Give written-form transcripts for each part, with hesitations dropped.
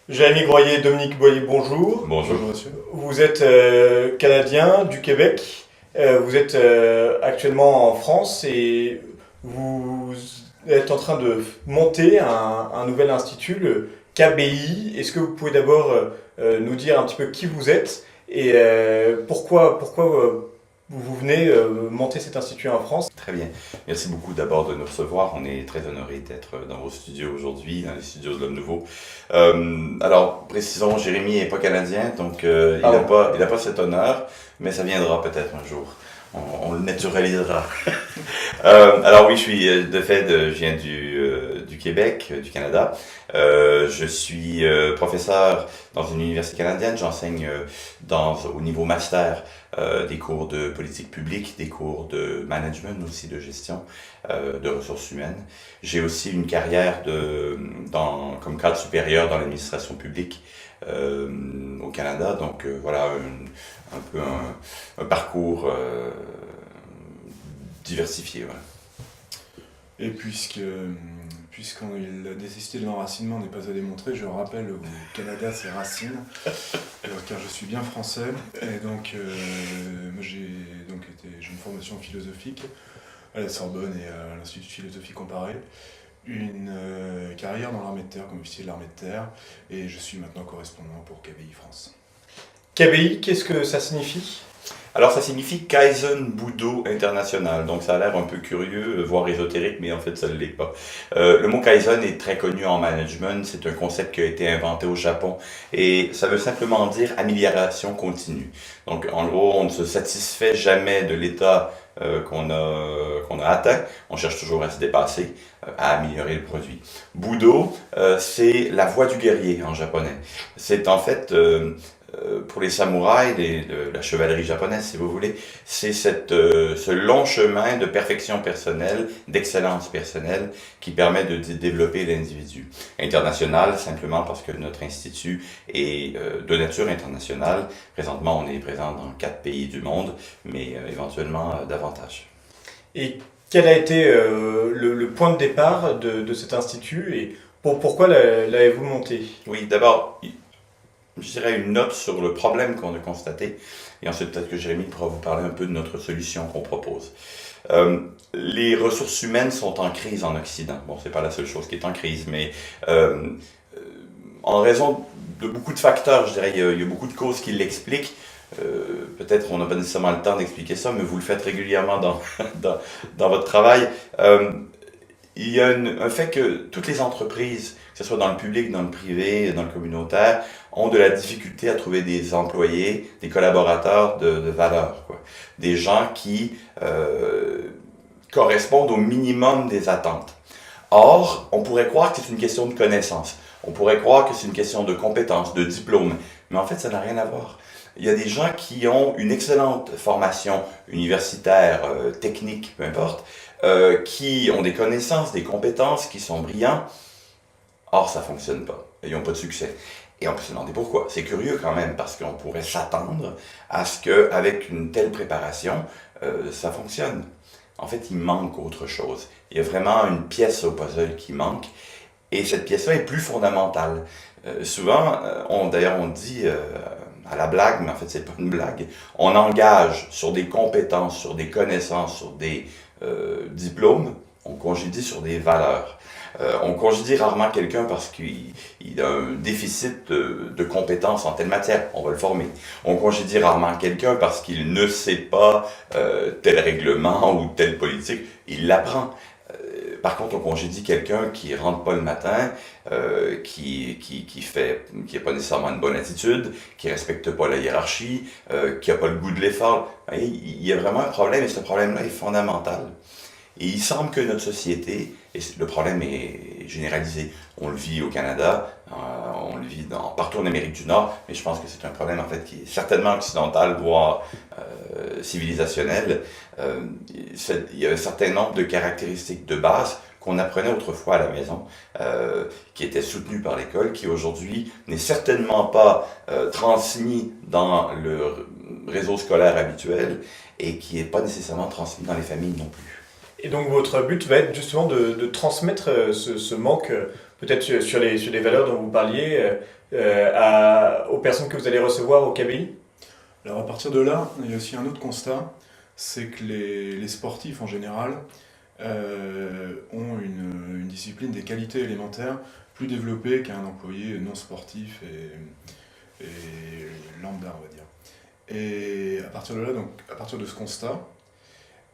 Jérémy Groyer, Dominique Boyer, bonjour. Bonjour. Bonjour monsieur. Vous êtes Canadien du Québec. Vous êtes actuellement en France et vous êtes en train de monter un nouvel institut, le KBI. Est-ce que vous pouvez d'abord nous dire un petit peu qui vous êtes et pourquoi vous venez monter cet institut en France? Très bien. Merci beaucoup d'abord de nous recevoir. On est très honoré d'être dans vos studios aujourd'hui, dans les studios de l'Homme Nouveau. Alors, précisons, Jérémy n'est pas canadien, donc il n'a pas cet honneur, mais ça viendra peut-être un jour. On le naturalisera. Alors oui, je viens du Québec, du Canada. Je suis professeur dans une université canadienne. J'enseigne au niveau master des cours de politique publique, des cours de management aussi, de gestion, de ressources humaines. J'ai aussi une carrière comme cadre supérieur dans l'administration publique au Canada. Donc voilà un peu un parcours diversifié. Voilà. Et puisqu'on la nécessité de l'enracinement n'est pas à démontrer, je rappelle au Canada ses racines, car je suis bien français. Et donc, moi j'ai une formation philosophique à la Sorbonne et à l'Institut de philosophie comparée, une carrière dans l'armée de terre comme officier de l'armée de terre, et je suis maintenant correspondant pour KBI France. KBI, qu'est-ce que ça signifie? Alors ça signifie Kaizen Budo International, donc ça a l'air un peu curieux, voire ésotérique, mais en fait ça ne l'est pas. Le mot Kaizen est très connu en management, c'est un concept qui a été inventé au Japon et ça veut simplement dire amélioration continue. Donc en gros, on ne se satisfait jamais de l'état qu'on a atteint, on cherche toujours à se dépasser, à améliorer le produit. Budo, c'est la voie du guerrier en japonais. C'est en fait... pour les samouraïs, la chevalerie japonaise si vous voulez, c'est ce long chemin de perfection personnelle, d'excellence personnelle qui permet de développer l'individu. International, simplement parce que notre institut est de nature internationale. Présentement, on est présent dans 4 pays du monde, mais éventuellement davantage. Et quel a été le point de départ de cet institut et pourquoi l'avez-vous monté? Oui, d'abord, je dirais une note sur le problème qu'on a constaté, et ensuite peut-être que Jérémy pourra vous parler un peu de notre solution qu'on propose. Les ressources humaines sont en crise en Occident. Bon, c'est pas la seule chose qui est en crise, mais en raison de beaucoup de facteurs, je dirais, il y a beaucoup de causes qui l'expliquent. Peut-être on n'a pas nécessairement le temps d'expliquer ça, mais vous le faites régulièrement dans votre travail. Il y a un fait que toutes les entreprises, que ce soit dans le public, dans le privé, dans le communautaire, ont de la difficulté à trouver des employés, des collaborateurs de valeur, quoi. Des gens qui correspondent au minimum des attentes. Or, on pourrait croire que c'est une question de connaissance. On pourrait croire que c'est une question de compétences, de diplôme. Mais en fait, ça n'a rien à voir. Il y a des gens qui ont une excellente formation universitaire, technique, peu importe, qui ont des connaissances, des compétences, qui sont brillants. Or, ça ne fonctionne pas. Ils n'ont pas de succès. Et on peut se demander pourquoi. C'est curieux quand même, parce qu'on pourrait s'attendre à ce qu'avec une telle préparation, ça fonctionne. En fait, il manque autre chose. Il y a vraiment une pièce au puzzle qui manque. Et cette pièce-là est plus fondamentale. Souvent, d'ailleurs, on dit à la blague, mais en fait, c'est pas une blague, on engage sur des compétences, sur des connaissances, sur des diplômes, on congédie sur des valeurs. On congédie rarement quelqu'un parce qu'il a un déficit de compétences en telle matière, on va le former. On congédie rarement quelqu'un parce qu'il ne sait pas tel règlement ou telle politique, il l'apprend. Par contre, on congédie quelqu'un qui rentre pas le matin, qui a pas nécessairement une bonne attitude, qui respecte pas la hiérarchie, qui a pas le goût de l'effort. Il y a vraiment un problème et ce problème-là est fondamental. Et il semble que notre société, et le problème est généralisé, on le vit au Canada, on le vit partout en Amérique du Nord, mais je pense que c'est un problème en fait qui est certainement occidental, voire civilisationnel. Il y a un certain nombre de caractéristiques de base qu'on apprenait autrefois à la maison, qui étaient soutenues par l'école, qui aujourd'hui n'est certainement pas transmis dans le réseau scolaire habituel et qui n'est pas nécessairement transmis dans les familles non plus. Et donc votre but va être justement de transmettre ce manque peut-être sur les valeurs dont vous parliez, aux personnes que vous allez recevoir au KBI? Alors à partir de là, il y a aussi un autre constat, c'est que les sportifs en général ont une discipline des qualités élémentaires plus développée qu'un employé non sportif et lambda, on va dire. Et à partir de là, donc à partir de ce constat,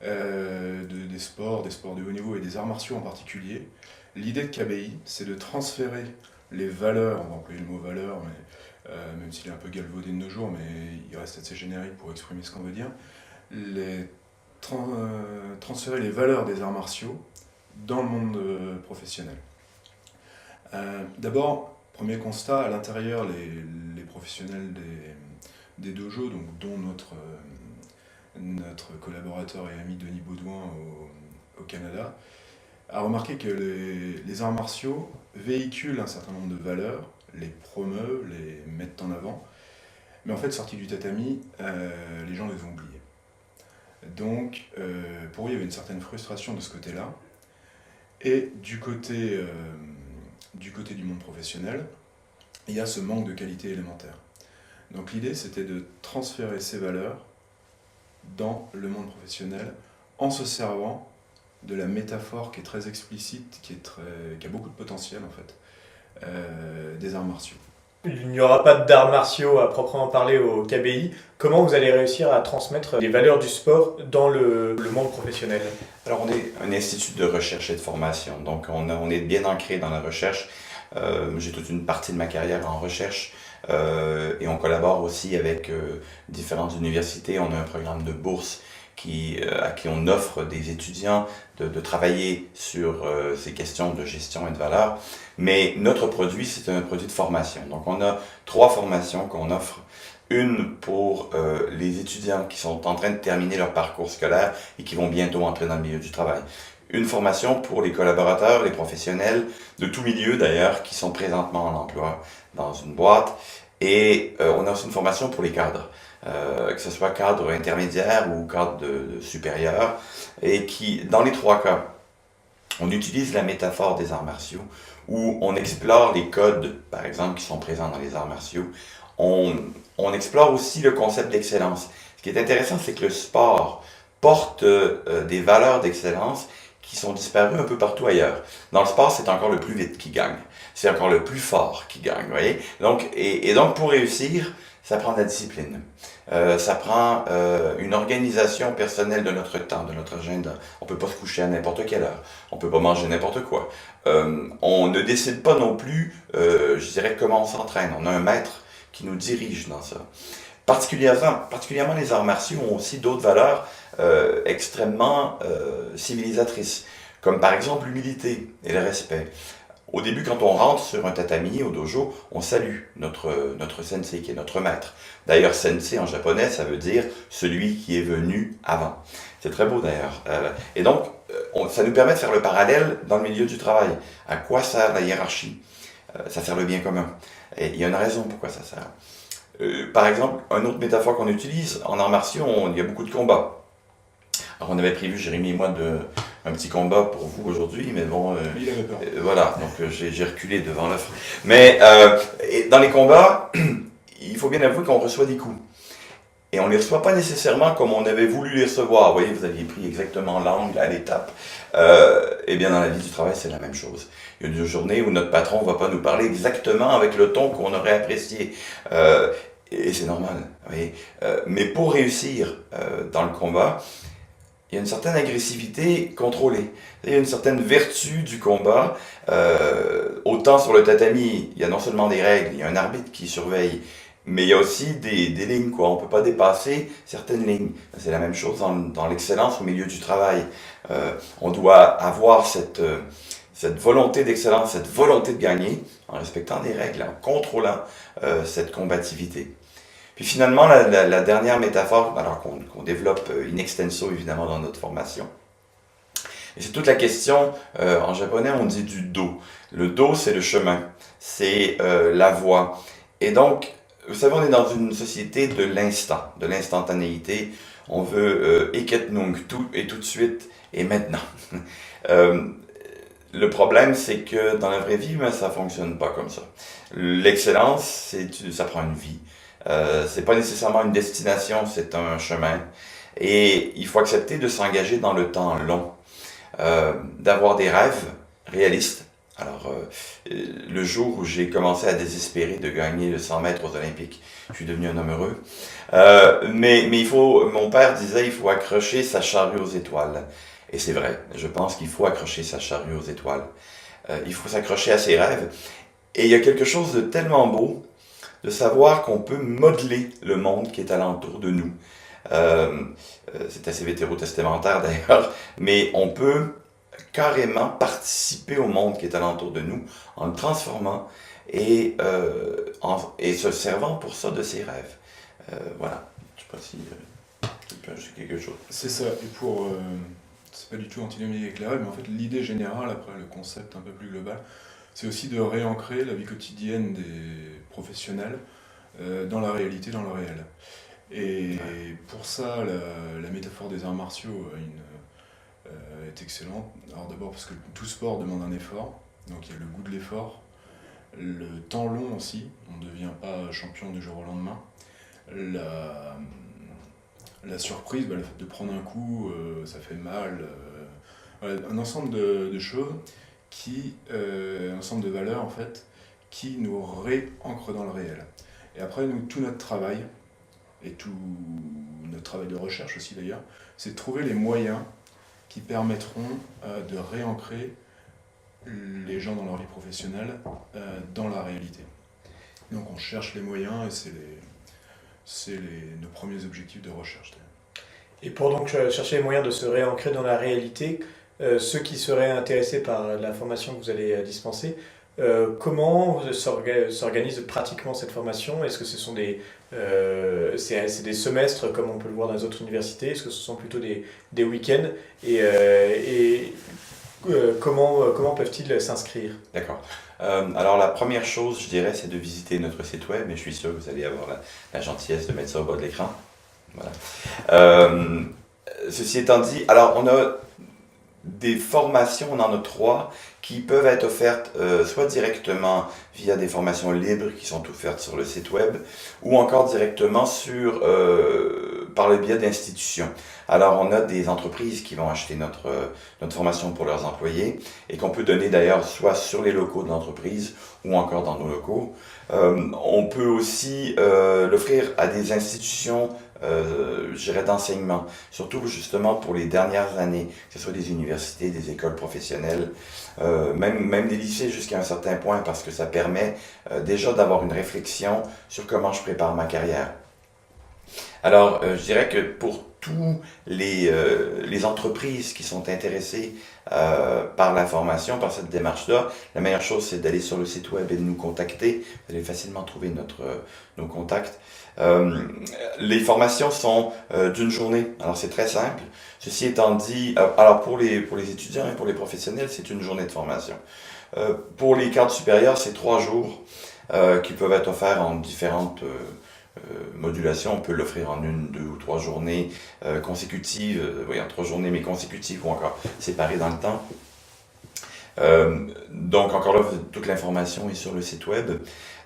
des sports de haut niveau et des arts martiaux en particulier, l'idée de KBI, c'est de transférer les valeurs, on va employer le mot valeur, mais, même s'il est un peu galvaudé de nos jours, mais il reste assez générique pour exprimer ce qu'on veut dire, transférer les valeurs des arts martiaux dans le monde professionnel. D'abord, premier constat, à l'intérieur, les professionnels des dojos, donc, dont notre collaborateur et ami Denis Baudouin au Canada, a remarqué que les arts martiaux véhiculent un certain nombre de valeurs, les promeuvent, les mettent en avant, mais en fait, sortis du tatami, les gens les ont oubliés. Donc, pour eux, il y avait une certaine frustration de ce côté-là. Et du côté du monde professionnel, il y a ce manque de qualité élémentaire. Donc l'idée, c'était de transférer ces valeurs dans le monde professionnel en se servant de la métaphore qui est très explicite, qui a beaucoup de potentiel en fait, des arts martiaux. Il n'y aura pas d'arts martiaux à proprement parler au KBI. Comment vous allez réussir à transmettre les valeurs du sport dans le monde professionnel? Alors, on est un institut de recherche et de formation, donc on est bien ancré dans la recherche. J'ai toute une partie de ma carrière en recherche et on collabore aussi avec différentes universités. On a un programme de bourse à qui on offre des étudiants de travailler sur ces questions de gestion et de valeur. Mais notre produit, c'est un produit de formation. Donc, on a 3 formations qu'on offre. Une pour les étudiants qui sont en train de terminer leur parcours scolaire et qui vont bientôt entrer dans le milieu du travail. Une formation pour les collaborateurs, les professionnels, de tout milieu d'ailleurs, qui sont présentement en emploi dans une boîte. Et on a aussi une formation pour les cadres. Que ce soit cadre intermédiaire ou cadre supérieur, et qui, dans les 3 cas, on utilise la métaphore des arts martiaux, où on explore les codes, par exemple, qui sont présents dans les arts martiaux. On explore aussi le concept d'excellence. Ce qui est intéressant, c'est que le sport porte des valeurs d'excellence qui sont disparues un peu partout ailleurs. Dans le sport, c'est encore le plus vite qui gagne. C'est encore le plus fort qui gagne, vous voyez? Donc, et donc, pour réussir, ça prend de la discipline. Ça prend une organisation personnelle de notre temps, de notre agenda. On peut pas se coucher à n'importe quelle heure. On peut pas manger n'importe quoi. On ne décide pas non plus, je dirais, comment on s'entraîne. On a un maître qui nous dirige dans ça. Particulièrement les arts martiaux ont aussi d'autres valeurs extrêmement civilisatrices, comme par exemple l'humilité et le respect. Au début, quand on rentre sur un tatami, au dojo, on salue notre sensei, qui est notre maître. D'ailleurs, sensei en japonais, ça veut dire celui qui est venu avant. C'est très beau d'ailleurs. Et donc, ça nous permet de faire le parallèle dans le milieu du travail. À quoi sert la hiérarchie? Ça sert le bien commun. Et il y a une raison pourquoi ça sert. Par exemple, une autre métaphore qu'on utilise, en arts martiaux, il y a beaucoup de combats. Alors on avait prévu, Jérémy et moi, un petit combat pour vous aujourd'hui, mais bon, Il avait peur. voilà, donc j'ai reculé devant l'offre. Mais dans les combats, il faut bien avouer qu'on reçoit des coups. Et on ne les reçoit pas nécessairement comme on avait voulu les recevoir. Vous voyez, vous aviez pris exactement l'angle à l'étape. Eh bien, dans la vie du travail, c'est la même chose. Il y a une journée où notre patron ne va pas nous parler exactement avec le ton qu'on aurait apprécié. Et c'est normal. Vous voyez. Mais pour réussir dans le combat, il y a une certaine agressivité contrôlée. Il y a une certaine vertu du combat. Autant sur le tatami, il y a non seulement des règles, il y a un arbitre qui surveille, mais il y a aussi des lignes, quoi. On ne peut pas dépasser certaines lignes. C'est la même chose dans l'excellence au milieu du travail. On doit avoir cette volonté d'excellence, cette volonté de gagner, en respectant des règles, en contrôlant cette combativité. Puis finalement, la dernière métaphore, alors qu'on développe in extenso évidemment dans notre formation, et c'est toute la question, en japonais on dit du do. Le do, c'est le chemin, c'est la voie. Et donc, vous savez, on est dans une société de l'instant, de l'instantanéité. On veut eket nung, tout et tout de suite et maintenant. Le problème, c'est que dans la vraie vie, ben, ça fonctionne pas comme ça. L'excellence, ça prend une vie. C'est pas nécessairement une destination, c'est un chemin. Et il faut accepter de s'engager dans le temps long, d'avoir des rêves réalistes. Alors, le jour où j'ai commencé à désespérer de gagner le 100 mètres aux Olympiques, je suis devenu un homme heureux. Mais mon père disait, il faut accrocher sa charrue aux étoiles. Et c'est vrai, je pense qu'il faut accrocher sa charrue aux étoiles. Il faut s'accrocher à ses rêves. Et il y a quelque chose de tellement beau de savoir qu'on peut modeler le monde qui est alentour de nous. C'est assez vétérotestamentaire d'ailleurs, mais on peut carrément participer au monde qui est alentour de nous en le transformant et se servant pour ça de ses rêves. Voilà, je ne sais pas si tu peux ajouter quelque chose. C'est ça, et c'est pas du tout antinomique avec les rêves, mais en fait l'idée générale, après le concept un peu plus global, c'est aussi de réancrer la vie quotidienne des professionnels dans la réalité, dans le réel. Et pour ça, la métaphore des arts martiaux est excellente. Alors d'abord parce que tout sport demande un effort, donc il y a le goût de l'effort, le temps long aussi, on ne devient pas champion du jour au lendemain, la surprise, le fait de prendre un coup, ça fait mal, voilà, un ensemble de choses, un ensemble de valeurs en fait, qui nous réancrent dans le réel. Et après, tout notre travail, et tout notre travail de recherche aussi d'ailleurs, c'est de trouver les moyens qui permettront de réancrer les gens dans leur vie professionnelle dans la réalité. Donc on cherche les moyens et c'est nos premiers objectifs de recherche. Et pour donc chercher les moyens de se réancrer dans la réalité, ceux qui seraient intéressés par la formation que vous allez dispenser, comment s'organise pratiquement cette formation? Est-ce que ce sont c'est des semestres comme on peut le voir dans les autres universités? Est-ce que ce sont plutôt des week-ends? Comment peuvent-ils s'inscrire? D'accord. Alors la première chose, je dirais, c'est de visiter notre site web, et je suis sûr que vous allez avoir la gentillesse de mettre ça au bas de l'écran. Voilà. Ceci étant dit, alors on a des formations, on en a 3 qui peuvent être offertes soit directement via des formations libres qui sont offertes sur le site web, ou encore directement par le biais d'institutions. Alors on a des entreprises qui vont acheter notre formation pour leurs employés et qu'on peut donner d'ailleurs soit sur les locaux de l'entreprise ou encore dans nos locaux. On peut aussi l'offrir à des institutions je dirais d'enseignement, surtout justement pour les dernières années, que ce soit des universités, des écoles professionnelles, même des lycées jusqu'à un certain point, parce que ça permet déjà d'avoir une réflexion sur comment je prépare ma carrière. Alors, je dirais que pour tous les entreprises qui sont intéressées par la formation, par cette démarche-là, la meilleure chose, c'est d'aller sur le site web et de nous contacter. Vous allez facilement trouver nos contacts. Les formations sont d'une journée, alors c'est très simple. Ceci étant dit, alors pour les étudiants et pour les professionnels, c'est une journée de formation. Pour les cadres supérieurs, c'est 3 jours qui peuvent être offerts en différentes modulation, on peut l'offrir en 1, 2 ou 3 journées consécutives, en 3 journées mais consécutives ou encore séparées dans le temps. Donc encore là, toute l'information est sur le site web.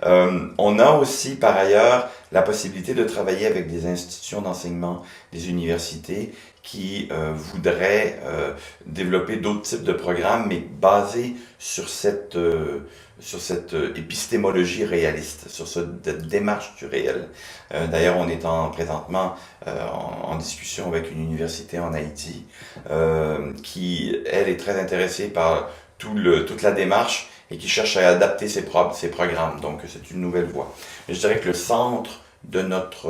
On a aussi par ailleurs la possibilité de travailler avec des institutions d'enseignement, des universités qui voudraient développer d'autres types de programmes, mais basés sur cette épistémologie réaliste, sur cette démarche du réel. D'ailleurs, on est présentement en discussion avec une université en Haïti qui, elle, est très intéressée par toute la démarche et qui cherche à adapter ses programmes. Donc, c'est une nouvelle voie. Mais je dirais que le centre de notre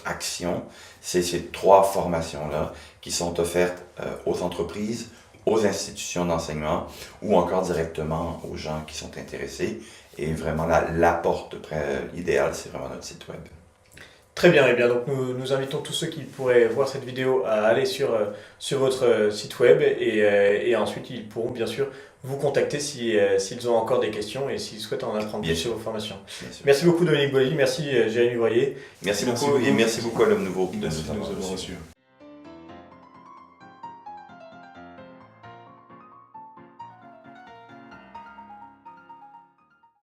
action, c'est ces 3 formations-là qui sont offertes aux entreprises, aux institutions d'enseignement ou encore directement aux gens qui sont intéressés. Et vraiment, la porte idéale, c'est vraiment notre site web. Très bien, et bien donc nous invitons tous ceux qui pourraient voir cette vidéo à aller sur votre site web et ensuite ils pourront bien sûr vous contacter s'ils ont encore des questions et s'ils souhaitent en apprendre plus sur vos formations. Merci beaucoup Dominique Boilly, merci Jérémy Voyer. Merci beaucoup et merci beaucoup à l'Homme Nouveau de nous avoir reçus.